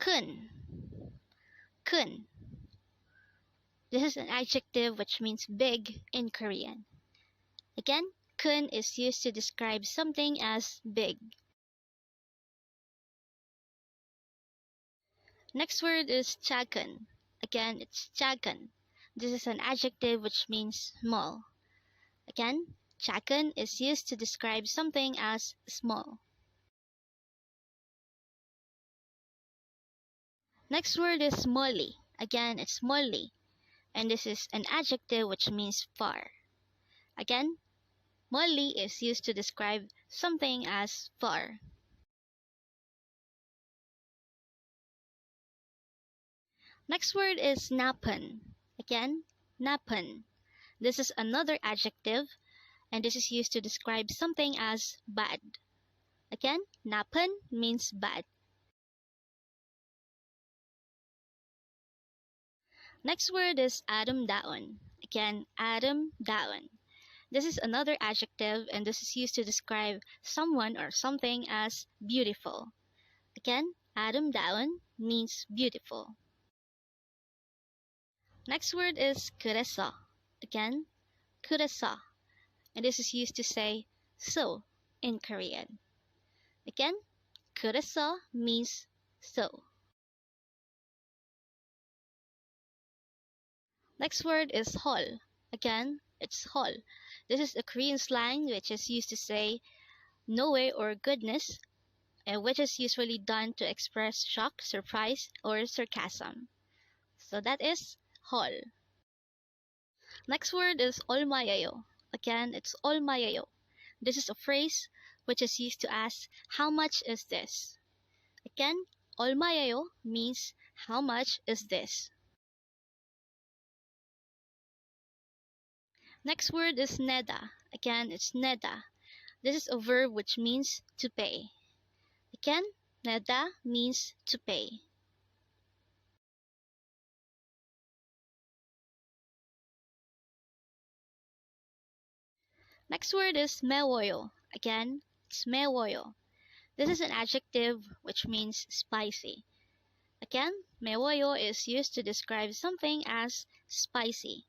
kun. Kun. This is an adjective which means big in Korean. Again, kun is used to describe something as big. Next word is 작은. Again, it's 작은. This is an adjective which means small. Again, 작은 is used to describe something as small. Next word is 멀리. Again, it's 멀리. And this is an adjective which means far. Again, 멀리 is used to describe something as far. Next word is 나쁜. Again, 나쁜. This is another adjective, and this is used to describe something as bad. Again, 나쁜 means bad. Next word is 아름다운. Again, 아름다운. This is another adjective, and this is used to describe someone or something as beautiful. Again, 아름다운 means beautiful. Next word is 그래서. Again, 그래서. And this is used to say so in Korean. Again, 그래서 means so. Next word is 헐. Again, it's 헐. This is a Korean slang which is used to say no way or goodness, and which is usually done to express shock, surprise, or sarcasm. So that is 헐. Next word is 얼마예요. Again, it's 얼마예요. This is a phrase which is used to ask how much is this. Again, 얼마예요 means how much is this. Next word is 내다. Again, it's 내다. This is a verb which means to pay. Again, 내다 means to pay. Next word is 매워요. Again, it's 매워요. This is an adjective which means spicy. Again, 매워요 is used to describe something as spicy.